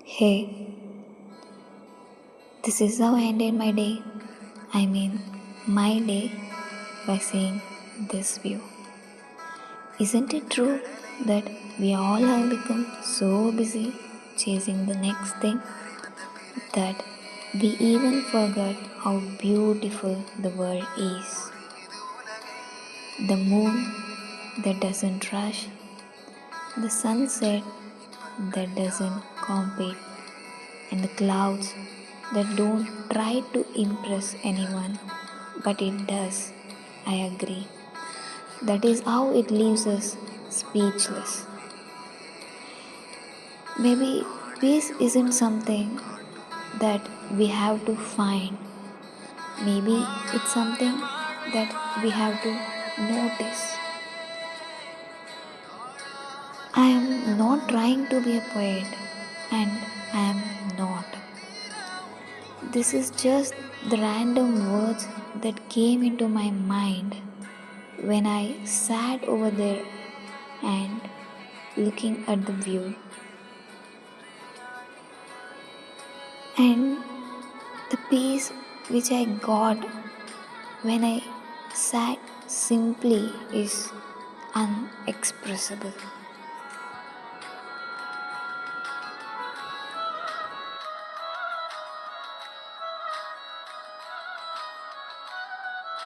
Hey, this is how I ended my day. My day by seeing this view. Isn't it true that we all have become so busy chasing the next thing that we even forgot how beautiful the world is? The moon that doesn't rush, the sunset that doesn't compete, and the clouds that don't try to impress anyone, but it does. I agree. That is how it leaves us speechless. Maybe peace isn't something that we have to find. Maybe it's something that we have to notice. I am not trying to be a poet, and I am not. This is just the random words that came into my mind when I sat over there and looking at the view. And the peace which I got when I sat simply is unexpressible.